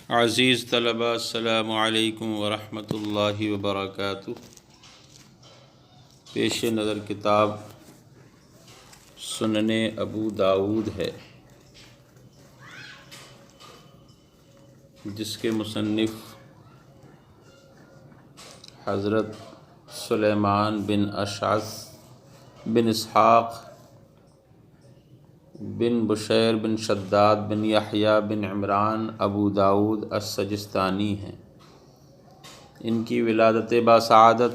عزیز طلبہ السلام علیکم ورحمۃ اللہ وبرکاتہ۔ پیش نظر کتاب سنن ابو داؤد ہے، جس کے مصنف حضرت سلیمان بن اشعث بن اسحاق بن بشیر بن شداد بن یحییٰ بن عمران ابو داؤد السجستانی ہیں۔ ان کی ولادت باسعادت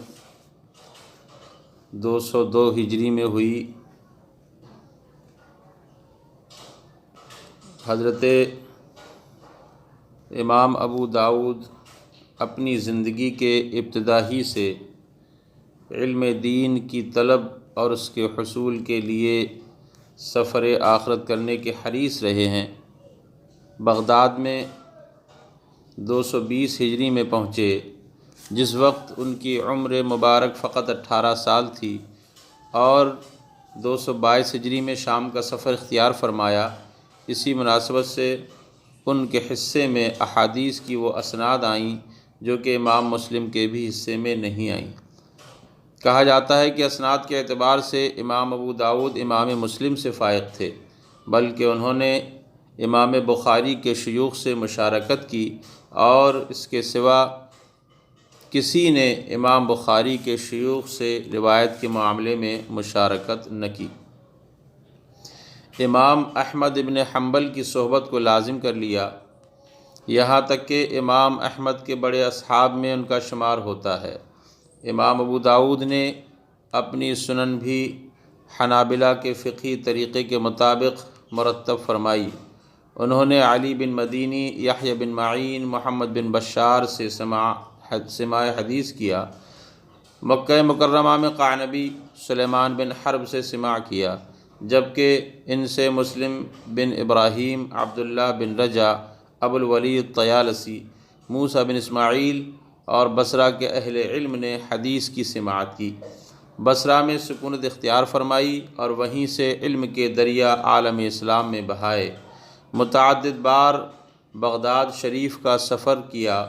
202 ہجری میں ہوئی۔ حضرت امام ابو داؤد اپنی زندگی کے ابتدا ہی سے علم دین کی طلب اور اس کے حصول کے لیے سفر آخرت کرنے کے حریص رہے ہیں۔ بغداد میں 220 ہجری میں پہنچے، جس وقت ان کی عمر مبارک فقط 18 سال تھی، اور 222 ہجری میں شام کا سفر اختیار فرمایا۔ اسی مناسبت سے ان کے حصے میں احادیث کی وہ اسناد آئیں جو کہ امام مسلم کے بھی حصے میں نہیں آئیں۔ کہا جاتا ہے کہ اسناد کے اعتبار سے امام ابو داؤد امام مسلم سے فائق تھے، بلکہ انہوں نے امام بخاری کے شیوخ سے مشارکت کی، اور اس کے سوا کسی نے امام بخاری کے شیوخ سے روایت کے معاملے میں مشارکت نہ کی۔ امام احمد ابن حنبل کی صحبت کو لازم کر لیا، یہاں تک کہ امام احمد کے بڑے اصحاب میں ان کا شمار ہوتا ہے۔ امام ابو داؤد نے اپنی سنن بھی حنابلہ کے فقہی طریقے کے مطابق مرتب فرمائی۔ انہوں نے علی بن مدینی، یحییٰ بن معین، محمد بن بشار سے سماع حدیث کیا۔ مکہ مکرمہ میں قعنبی سلیمان بن حرب سے سماع کیا، جبکہ ان سے مسلم بن ابراہیم، عبداللہ بن رجا، ابو الولید طیالسی، موسیٰ بن اسماعیل اور بصرہ کے اہل علم نے حدیث کی سماعت کی۔ بصرہ میں سکونت اختیار فرمائی اور وہیں سے علم کے دریا عالم اسلام میں بہائے۔ متعدد بار بغداد شریف کا سفر کیا۔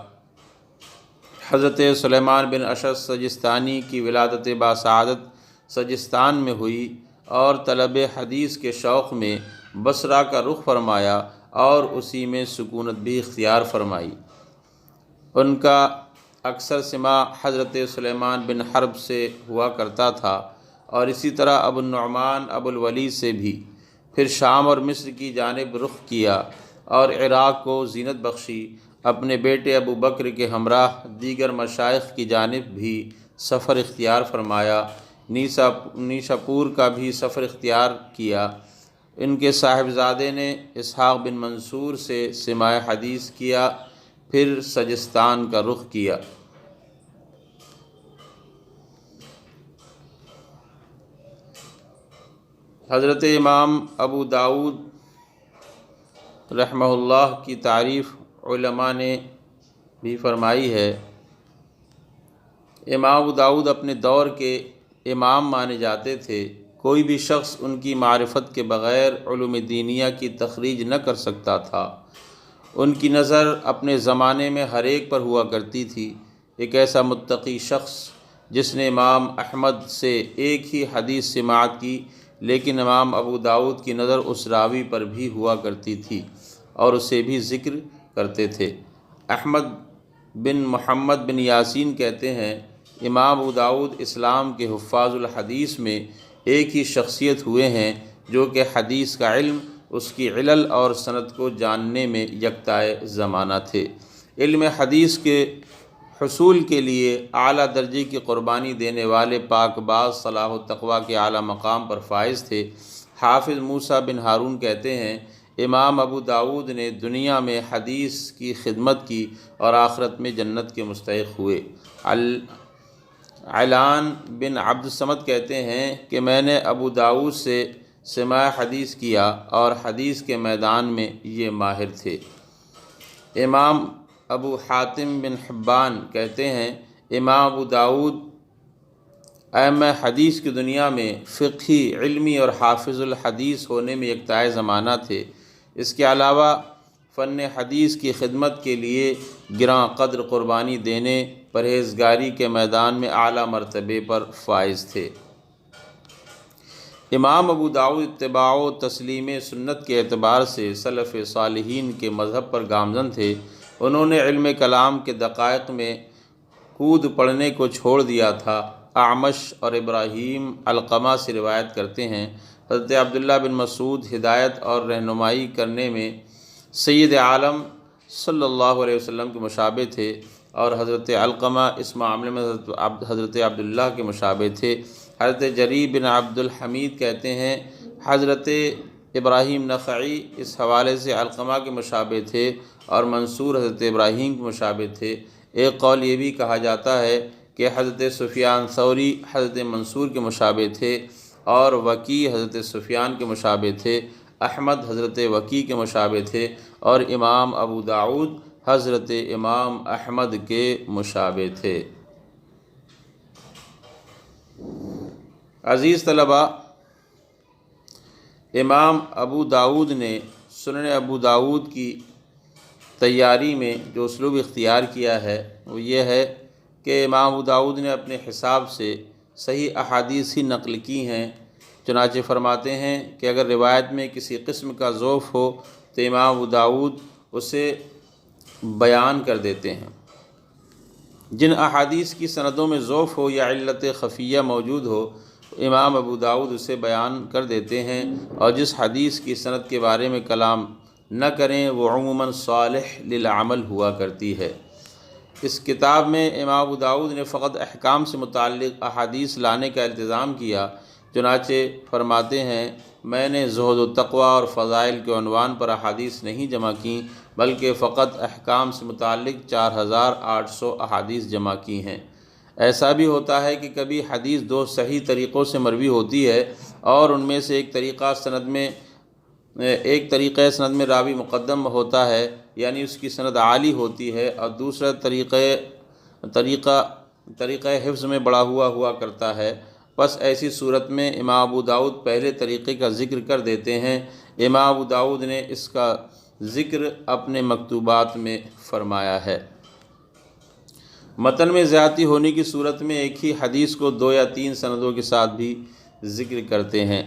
حضرت سلیمان بن اشعث سجستانی کی ولادت باسعادت سجستان میں ہوئی، اور طلب حدیث کے شوق میں بصرہ کا رخ فرمایا اور اسی میں سکونت بھی اختیار فرمائی۔ ان کا اکثر سماع حضرت سلیمان بن حرب سے ہوا کرتا تھا، اور اسی طرح ابو النعمان ابو الولید سے بھی۔ پھر شام اور مصر کی جانب رخ کیا اور عراق کو زینت بخشی۔ اپنے بیٹے ابو بکر کے ہمراہ دیگر مشائخ کی جانب بھی سفر اختیار فرمایا۔ نیشاپور کا بھی سفر اختیار کیا۔ ان کے صاحبزادے نے اسحاق بن منصور سے سماع حدیث کیا، پھر سجستان کا رخ کیا۔ حضرت امام ابو داؤد رحمہ اللہ کی تعریف علماء نے بھی فرمائی ہے۔ امام ابو داؤد اپنے دور کے امام مانے جاتے تھے۔ کوئی بھی شخص ان کی معرفت کے بغیر علوم دینیہ کی تخریج نہ کر سکتا تھا۔ ان کی نظر اپنے زمانے میں ہر ایک پر ہوا کرتی تھی۔ ایک ایسا متقی شخص جس نے امام احمد سے ایک ہی حدیث سماعت کی، لیکن امام ابو داؤد کی نظر اس راوی پر بھی ہوا کرتی تھی اور اسے بھی ذکر کرتے تھے۔ احمد بن محمد بن یاسین کہتے ہیں، امام ابو داؤد اسلام کے حفاظ الحدیث میں ایک ہی شخصیت ہوئے ہیں جو کہ حدیث کا علم، اس کی علل اور سند کو جاننے میں یکتائے زمانہ تھے۔ علم حدیث کے حصول کے لیے اعلیٰ درجے کی قربانی دینے والے پاک باز صلاح و تقویٰ کے اعلیٰ مقام پر فائز تھے۔ حافظ موسیٰ بن ہارون کہتے ہیں، امام ابو داؤد نے دنیا میں حدیث کی خدمت کی اور آخرت میں جنت کے مستحق ہوئے۔ علان بن عبد الصمد کہتے ہیں کہ میں نے ابو داؤد سے سماع حدیث کیا اور حدیث کے میدان میں یہ ماہر تھے۔ امام ابو حاتم بن حبان کہتے ہیں، امام ابو داؤد ائمہ حدیث کی دنیا میں فقہی، علمی اور حافظ الحدیث ہونے میں یکتائے زمانہ تھے۔ اس کے علاوہ فن حدیث کی خدمت کے لیے گراں قدر قربانی دینے، پرہیزگاری کے میدان میں اعلیٰ مرتبے پر فائز تھے۔ امام ابو داؤد اتباع و تسلیم سنت کے اعتبار سے سلف صالحین کے مذہب پر گامزن تھے۔ انہوں نے علم کلام کے دقائق میں کود پڑنے کو چھوڑ دیا تھا۔ اعمش اور ابراہیم علقمہ سے روایت کرتے ہیں، حضرت عبداللہ بن مسعود ہدایت اور رہنمائی کرنے میں سید عالم صلی اللہ علیہ وسلم کے مشابہ تھے، اور حضرت علقمہ اس معاملے میں حضرت عبداللہ کے مشابہ تھے۔ حضرت جریر بن عبد الحمید کہتے ہیں حضرت ابراہیم نخعی اس حوالے سے علقمہ کے مشابہ تھے، اور منصور حضرت ابراہیم کے مشابہ تھے۔ ایک قول یہ بھی کہا جاتا ہے کہ حضرت سفیان ثوری حضرت منصور کے مشابہ تھے، اور وکیع حضرت سفیان کے مشابہ تھے، احمد حضرت وکیع کے مشابہ تھے، اور امام ابو داؤد حضرت امام احمد کے مشابہ تھے۔ عزیز طلبہ، امام ابو داؤد نے سنن ابو داؤد کی تیاری میں جو اسلوب اختیار کیا ہے وہ یہ ہے کہ امام ابو داؤد نے اپنے حساب سے صحیح احادیث ہی نقل کی ہیں۔ چنانچہ فرماتے ہیں کہ اگر روایت میں کسی قسم کا ضعف ہو تو امام ابو داؤد اسے بیان کر دیتے ہیں۔ جن احادیث کی سندوں میں ضعف ہو یا علت خفیہ موجود ہو، امام ابو داؤد اسے بیان کر دیتے ہیں، اور جس حدیث کی سند کے بارے میں کلام نہ کریں وہ عموماً صالح للعمل ہوا کرتی ہے۔ اس کتاب میں امام ابو داؤد نے فقط احکام سے متعلق احادیث لانے کا التزام کیا۔ چنانچہ فرماتے ہیں میں نے زہد و تقوی اور فضائل کے عنوان پر احادیث نہیں جمع کیں، بلکہ فقط احکام سے متعلق 4800 احادیث جمع کی ہیں۔ ایسا بھی ہوتا ہے کہ کبھی حدیث دو صحیح طریقوں سے مروی ہوتی ہے، اور ان میں سے ایک طریقہ سند میں راوی مقدم ہوتا ہے، یعنی اس کی سند عالی ہوتی ہے، اور دوسرا طریقہ حفظ میں بڑھا ہوا کرتا ہے۔ بس ایسی صورت میں امام ابو داؤد پہلے طریقے کا ذکر کر دیتے ہیں۔ امام ابو داؤد نے اس کا ذکر اپنے مکتوبات میں فرمایا ہے۔ متن میں زیادتی ہونے کی صورت میں ایک ہی حدیث کو 2 یا 3 سندوں کے ساتھ بھی ذکر کرتے ہیں۔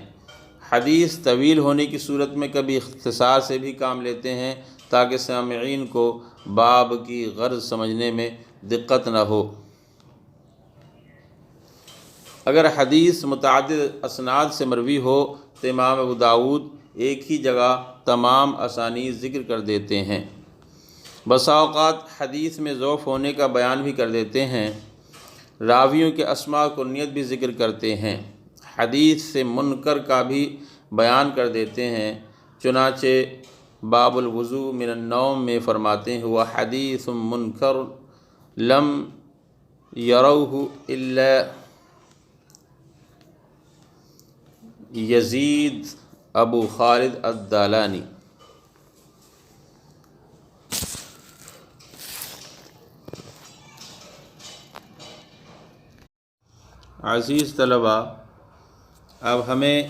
حدیث طویل ہونے کی صورت میں کبھی اختصار سے بھی کام لیتے ہیں تاکہ سامعین کو باب کی غرض سمجھنے میں دقت نہ ہو۔ اگر حدیث متعدد اسناد سے مروی ہو تو امام ابو داؤد ایک ہی جگہ تمام اسانید ذکر کر دیتے ہیں۔ بسا اوقات حدیث میں ضعف ہونے کا بیان بھی کر دیتے ہیں، راویوں کے اسماء و کنیت بھی ذکر کرتے ہیں، حدیث سے منکر کا بھی بیان کر دیتے ہیں۔ چنانچہ باب الوضوء من النوم میں فرماتے ہیں وہ حدیث منکر لم یروہ الا یزید ابو خالد الدالانی۔ عزیز طلبہ، اب ہمیں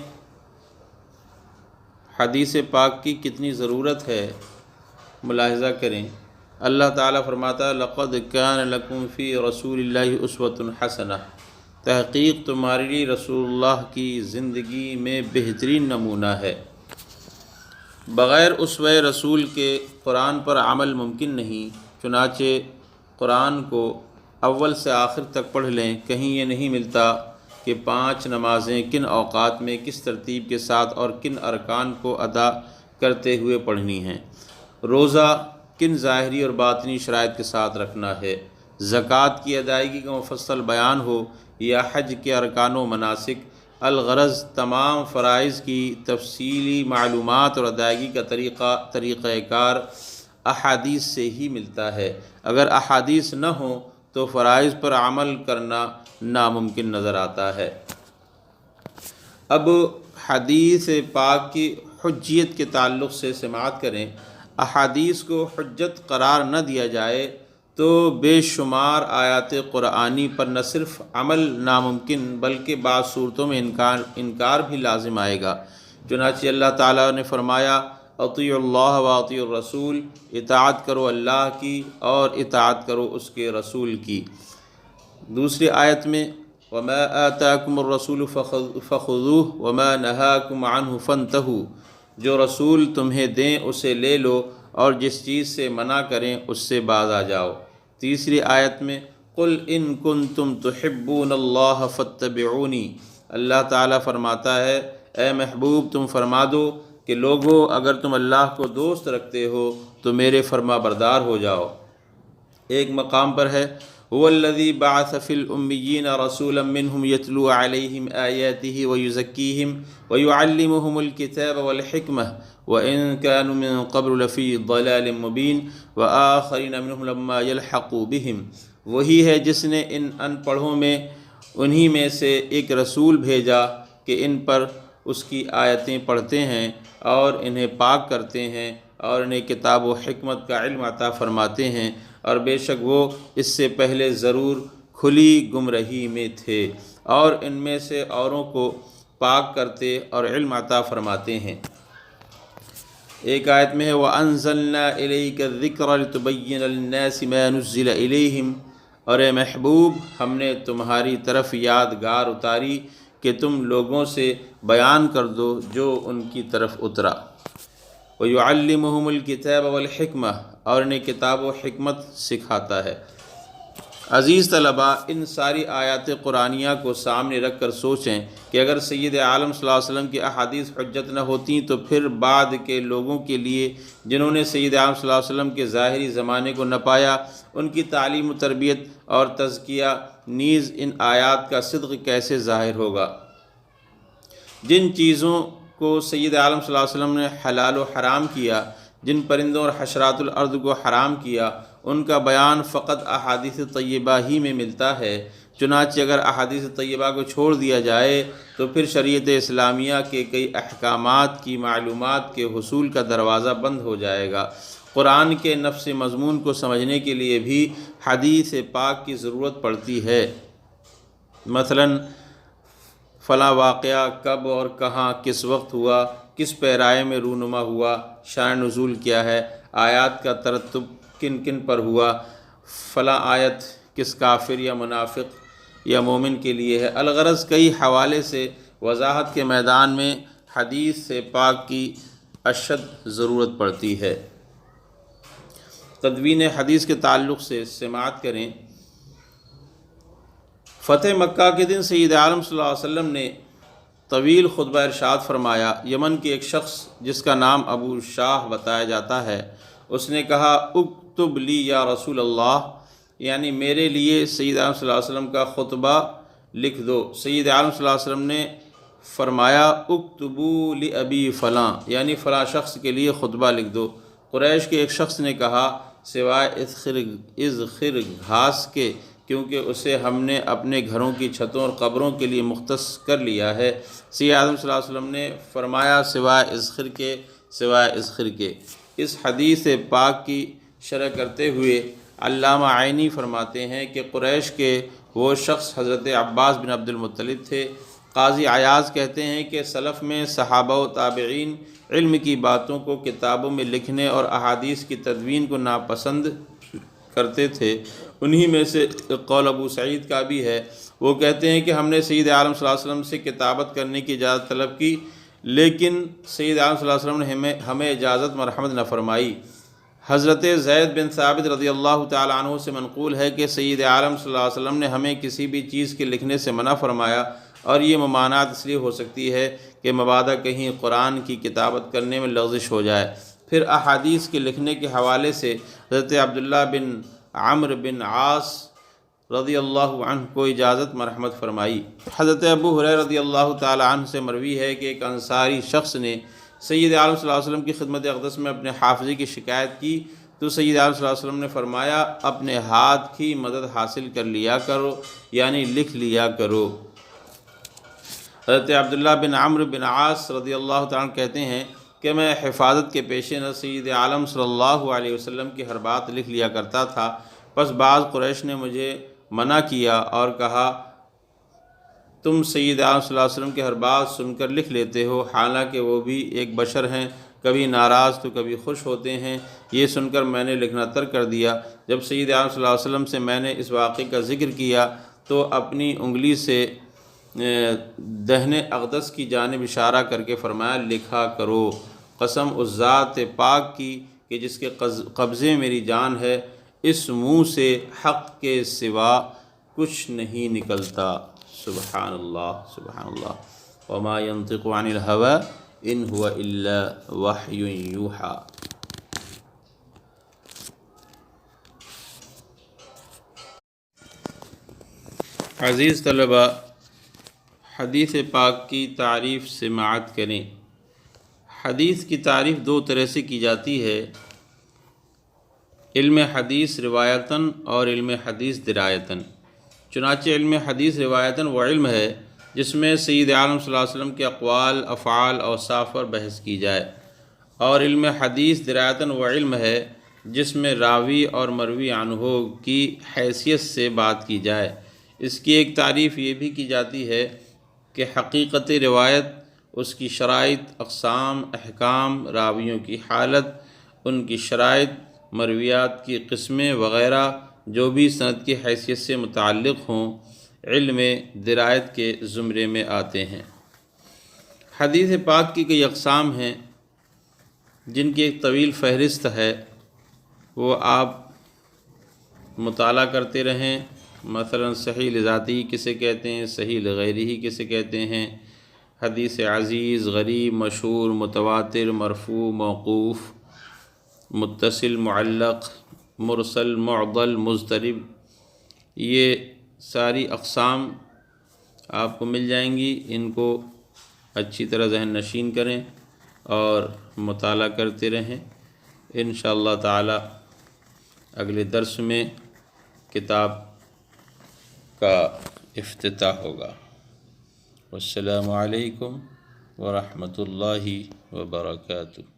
حدیث پاک کی کتنی ضرورت ہے ملاحظہ کریں۔ اللہ تعالیٰ فرماتا ہے لقد کان لکم فی رسول اللہ اسوۃ حسنہ، تحقیق تمہارے لیے رسول اللہ کی زندگی میں بہترین نمونہ ہے۔ بغیر اسوہ رسول کے قرآن پر عمل ممکن نہیں۔ چنانچہ قرآن کو اول سے آخر تک پڑھ لیں، کہیں یہ نہیں ملتا کہ 5 نمازیں کن اوقات میں کس ترتیب کے ساتھ اور کن ارکان کو ادا کرتے ہوئے پڑھنی ہیں، روزہ کن ظاہری اور باطنی شرائط کے ساتھ رکھنا ہے، زکوٰۃ کی ادائیگی کا مفصل بیان ہو یا حج کے ارکان و مناسک۔ الغرض تمام فرائض کی تفصیلی معلومات اور ادائیگی کا طریقہ کار احادیث سے ہی ملتا ہے۔ اگر احادیث نہ ہوں تو فرائض پر عمل کرنا ناممکن نظر آتا ہے۔ اب حدیث پاک کی حجیت کے تعلق سے سماعت کریں۔ احادیث کو حجت قرار نہ دیا جائے تو بے شمار آیات قرآنی پر نہ صرف عمل ناممکن بلکہ بعض صورتوں میں انکار بھی لازم آئے گا۔ چنانچہ اللہ تعالیٰ نے فرمایا اطیعوا اللہ و اطیعوا الرسول، اطاعت کرو اللہ کی اور اطاعت کرو اس کے رسول کی۔ دوسری آیت میں وما آتاکم الرسول فخذوہ وما نہاکم عنہ فانتہوا، جو رسول تمہیں دیں اسے لے لو اور جس چیز سے منع کریں اس سے باز آ جاؤ۔ تیسری آیت میں قل ان کنتم تحبون اللہ فاتبعونی، اللہ تعالیٰ فرماتا ہے اے محبوب تم فرما دو کہ لوگو اگر تم اللہ کو دوست رکھتے ہو تو میرے فرما بردار ہو جاؤ۔ ایک مقام پر ہے هو الذی بعث فی الامیین رسولا منہم یتلو علیہم آیاتہ ویزکیہم ویعلمہم الکتاب والحکمہ وإن كانوا من قبل لفی ضلال مبین وآخرین منہم لما یلحقوا بہم، وہی ہے جس نے ان پڑھوں میں انہی میں سے ایک رسول بھیجا کہ ان پر اس کی آیتیں پڑھتے ہیں اور انہیں پاک کرتے ہیں اور انہیں کتاب و حکمت کا علم عطا فرماتے ہیں، اور بے شک وہ اس سے پہلے ضرور کھلی گمراہی میں تھے اور ان میں سے اوروں کو پاک کرتے اور علم عطا فرماتے ہیں۔ ایک آیت میں ہے وَأَنزَلْنَا إِلَيْكَ الذِّكْرَ لِتُبَيِّنَ لِلنَّاسِ مَا نُزِّلَ إِلَيْهِمْ، اور اے محبوب ہم نے تمہاری طرف یادگار اتاری کہ تم لوگوں سے بیان کر دو جو ان کی طرف اترا۔ وَيُعَلِّمُهُمُ الْكِتَابَ وَالْحِكْمَةَ، اور انہیں کتاب و حکمت سکھاتا ہے۔ عزیز طلباء، ان ساری آیات قرآنیہ کو سامنے رکھ کر سوچیں کہ اگر سید عالم صلی اللہ علیہ وسلم کی احادیث حجت نہ ہوتیں تو پھر بعد کے لوگوں کے لیے جنہوں نے سید عالم صلی اللہ علیہ وسلم کے ظاہری زمانے کو نہ پایا، ان کی تعلیم و تربیت اور تزکیہ نیز ان آیات کا صدق کیسے ظاہر ہوگا؟ جن چیزوں کو سید عالم صلی اللہ علیہ وسلم نے حلال و حرام کیا، جن پرندوں اور حشرات الارض کو حرام کیا، ان کا بیان فقط احادیث طیبہ ہی میں ملتا ہے۔ چنانچہ اگر احادیث طیبہ کو چھوڑ دیا جائے تو پھر شریعت اسلامیہ کے کئی احکامات کی معلومات کے حصول کا دروازہ بند ہو جائے گا۔ قرآن کے نفس مضمون کو سمجھنے کے لیے بھی حدیث پاک کی ضرورت پڑتی ہے۔ مثلاً فلاں واقعہ کب اور کہاں کس وقت ہوا، کس پیرائے میں رونما ہوا، شان نزول کیا ہے، آیات کا ترتب کن کن پر ہوا، فلاں آیت کس کافر یا منافق یا مومن کے لیے ہے، الغرض کئی حوالے سے وضاحت کے میدان میں حدیث سے پاک کی اشد ضرورت پڑتی ہے۔ تدوین حدیث کے تعلق سے سماعت کریں۔ فتح مکہ کے دن سید عالم صلی اللہ علیہ وسلم نے طویل خطبہ ارشاد فرمایا۔ یمن کے ایک شخص جس کا نام ابو شاہ بتایا جاتا ہے، اس نے کہا اکتب لی یا رسول اللہ، یعنی میرے لیے سید عالم صلی اللہ علیہ وسلم کا خطبہ لکھ دو۔ سید عالم صلی اللہ علیہ وسلم نے فرمایا اکتبو لابی فلاں، یعنی فلاں شخص کے لیے خطبہ لکھ دو۔ قریش کے ایک شخص نے کہا سوائے اذخر گھاس کے، کیونکہ اسے ہم نے اپنے گھروں کی چھتوں اور قبروں کے لیے مختص کر لیا ہے۔ سید عالم صلی اللہ علیہ وسلم نے فرمایا سوائے اذخر کے، سوائے اذخر کے۔ اس حدیث پاک کی شرح کرتے ہوئے علامہ عینی فرماتے ہیں کہ قریش کے وہ شخص حضرت عباس بن عبد المطلب تھے۔ قاضی عیاض کہتے ہیں کہ سلف میں صحابہ و تابعین علم کی باتوں کو کتابوں میں لکھنے اور احادیث کی تدوین کو ناپسند کرتے تھے۔ انہی میں سے قول ابو سعید کا بھی ہے، وہ کہتے ہیں کہ ہم نے سید عالم صلی اللہ علیہ وسلم سے کتابت کرنے کی اجازت طلب کی، لیکن سید عالم صلی اللہ علیہ وسلم نے ہمیں اجازت مرحمت نہ فرمائی۔ حضرت زید بن ثابت رضی اللہ تعالی عنہ سے منقول ہے کہ سید عالم صلی اللہ علیہ وسلم نے ہمیں کسی بھی چیز کے لکھنے سے منع فرمایا، اور یہ ممانعت اس لیے ہو سکتی ہے کہ مبادا کہیں قرآن کی کتابت کرنے میں لغزش ہو جائے۔ پھر احادیث کے لکھنے کے حوالے سے حضرت عبداللہ بن عمرو بن عاص رضی اللہ عنہ کو اجازت مرحمت فرمائی۔ حضرت ابو ہریرہ رضی اللہ تعالی عنہ سے مروی ہے کہ ایک انصاری شخص نے سید عالم صلی اللہ علیہ وسلم کی خدمت اقدس میں اپنے حافظی کی شکایت کی تو سید عالم صلی اللہ علیہ وسلم نے فرمایا اپنے ہاتھ کی مدد حاصل کر لیا کرو، یعنی لکھ لیا کرو۔ حضرت عبداللہ بن عمرو بن عاص رضی اللہ تعالیٰ عنہ کہتے ہیں کہ میں حفاظت کے پیش نظر سید عالم صلی اللہ علیہ وسلم کی ہر بات لکھ لیا کرتا تھا، پس بعض قریش نے مجھے منع کیا اور کہا تم سید عالم صلی اللہ علیہ وسلم کی ہر بات سن کر لکھ لیتے ہو، حالانکہ وہ بھی ایک بشر ہیں کبھی ناراض تو کبھی خوش ہوتے ہیں۔ یہ سن کر میں نے لکھنا ترک کر دیا۔ جب سید عالم صلی اللہ علیہ وسلم سے میں نے اس واقعے کا ذکر کیا تو اپنی انگلی سے دہنے اقدس کی جانب اشارہ کر کے فرمایا لکھا کرو، قسم اس ذات پاک کی کہ جس کے قبضے میری جان ہے، اس منہ سے حق کے سوا کچھ نہیں نکلتا۔ سبحان اللہ سبحان اللہ۔ وما ينطق عن الهوى ان هو الا وحی یوحی۔ عزیز طلبہ، حدیث پاک کی تعریف سماعت کریں۔ حدیث کی تعریف دو طرح سے کی جاتی ہے، علم حدیث روایتاً اور علم حدیث درایتاً۔ چنانچہ علم حدیث روایتاً وہ علم ہے جس میں سید عالم صلی اللہ علیہ وسلم کے اقوال، افعال، اوصاف پر بحث کی جائے، اور علم حدیث درایتاً وہ علم ہے جس میں راوی اور مروی عنہ کی حیثیت سے بات کی جائے۔ اس کی ایک تعریف یہ بھی کی جاتی ہے کہ حقیقت روایت، اس کی شرائط، اقسام، احکام، راویوں کی حالت، ان کی شرائط، مرویات کی قسمیں وغیرہ جو بھی سند کی حیثیت سے متعلق ہوں، علم درایت کے زمرے میں آتے ہیں۔ حدیث پاک کی کئی اقسام ہیں جن کی ایک طویل فہرست ہے، وہ آپ مطالعہ کرتے رہیں۔ مثلا صحیح لذاتی کسے کہتے ہیں، صحیح لغیرہ کسے کہتے ہیں، حدیث عزیز، غریب، مشہور، متواتر، مرفوع، موقوف، متصل، معلق، مرسل، معضل، مضطرب، یہ ساری اقسام آپ کو مل جائیں گی۔ ان کو اچھی طرح ذہن نشین کریں اور مطالعہ کرتے رہیں۔ انشاءاللہ تعالی اگلے درس میں کتاب کا افتتاح ہوگا۔ والسلام علیکم ورحمۃ اللہ وبرکاتہ۔